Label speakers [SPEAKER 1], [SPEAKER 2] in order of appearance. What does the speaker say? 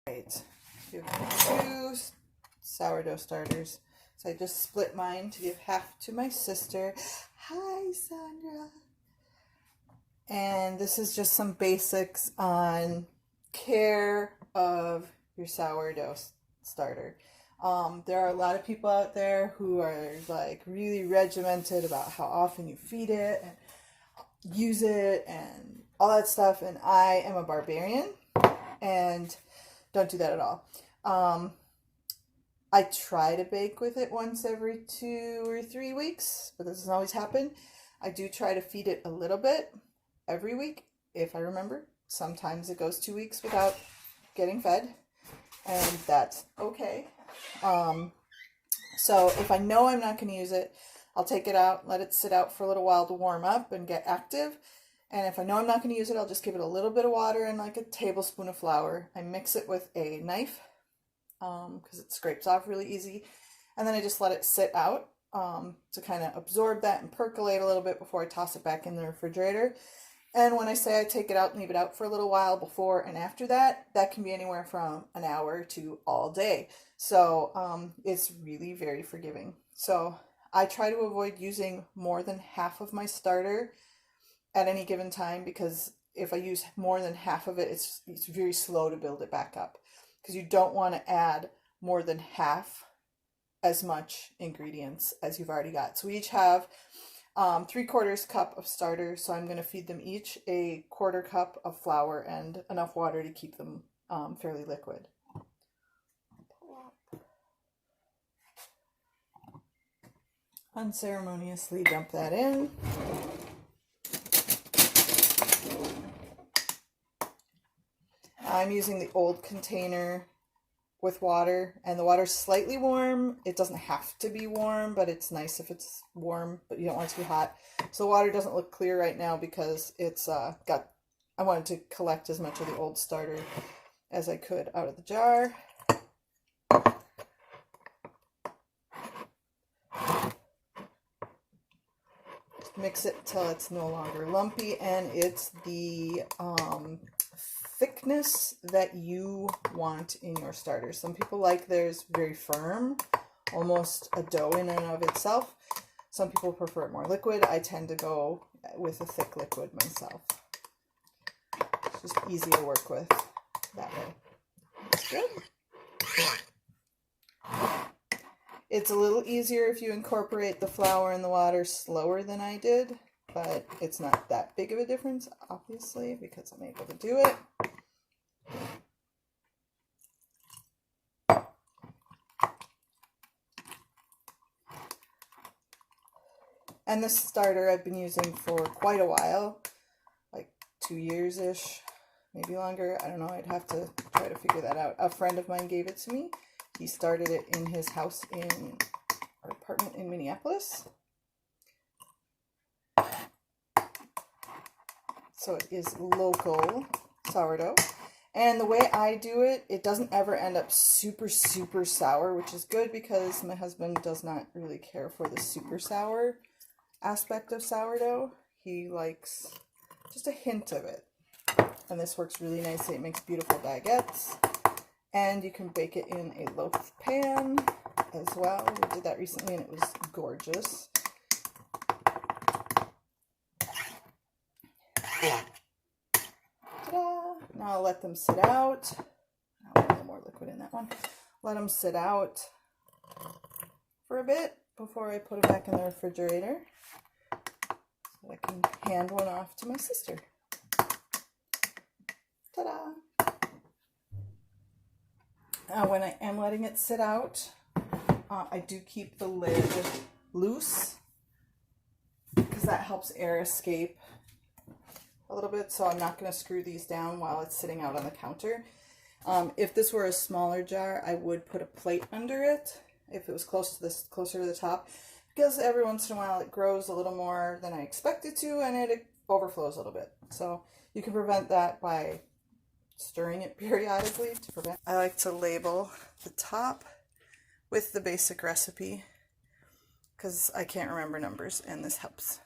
[SPEAKER 1] Right, you have 2 sourdough starters. So I just split mine to give half to my sister. Hi, Sandra. And this is just some basics on care of your sourdough starter. There are a lot of people out there who are like really regimented about how often you feed it and use it and all that stuff. And I am a barbarian and don't do that at all. I try to bake with it once every 2 or 3 weeks, but this doesn't always happen. I do try to feed it a little bit every week, if I remember. Sometimes it goes 2 weeks without getting fed, and that's okay. So if I know I'm not going to use it, I'll take it out, let it sit out for a little while to warm up and get active. And if I know I'm not going to use it, I'll just give it a little bit of water and like a tablespoon of flour. I mix it with a knife because it scrapes off really easy. And then I just let it sit out to kind of absorb that and percolate a little bit before I toss it back in the refrigerator. And when I say I take it out and leave it out for a little while before and after that, that can be anywhere from an hour to all day. So it's really very forgiving. So I try to avoid using more than half of my starter at any given time, because if I use more than half of it, it's very slow to build it back up, because you don't want to add more than half as much ingredients as you've already got. So we each have 3/4 cup of starter, so I'm going to feed them each a 1/4 cup of flour and enough water to keep them fairly liquid. Unceremoniously dump that in. I'm using the old container with water, and the water's slightly warm. It doesn't have to be warm, but it's nice if it's warm, but you don't want it to be hot. So the water doesn't look clear right now because it's I wanted to collect as much of the old starter as I could out of the jar. Just mix it till it's no longer lumpy, and it's the thickness that you want in your starter. Some people like theirs very firm, almost a dough in and of itself. Some people prefer it more liquid. I tend to go with a thick liquid myself. It's just easy to work with that way. That's good. It's a little easier if you incorporate the flour and the water slower than I did, but it's not that big of a difference, obviously, because I'm able to do it. And this starter I've been using for quite a while, like 2 years-ish, maybe longer. I don't know, I'd have to try to figure that out. A friend of mine gave it to me. He started it in his house in our apartment in Minneapolis. So it is local sourdough. And the way I do it, it doesn't ever end up super, super sour, which is good because my husband does not really care for the super sour aspect of sourdough. He likes just a hint of it. And this works really nicely. It makes beautiful baguettes. And you can bake it in a loaf pan as well. We did that recently and it was gorgeous. Ta-da! Now I'll let them sit out. I'll put a little more liquid in that one. Let them sit out for a bit before I put them back in the refrigerator, so I can hand one off to my sister. Ta-da! When I am letting it sit out, I do keep the lid loose because that helps air escape a little bit, so I'm not going to screw these down while it's sitting out on the counter. If this were a smaller jar, I would put a plate under it if it was closer to the top, because every once in a while it grows a little more than I expect it to, and it overflows a little bit. So you can prevent that by stirring it periodically to prevent. I like to label the top with the basic recipe because I can't remember numbers, and this helps.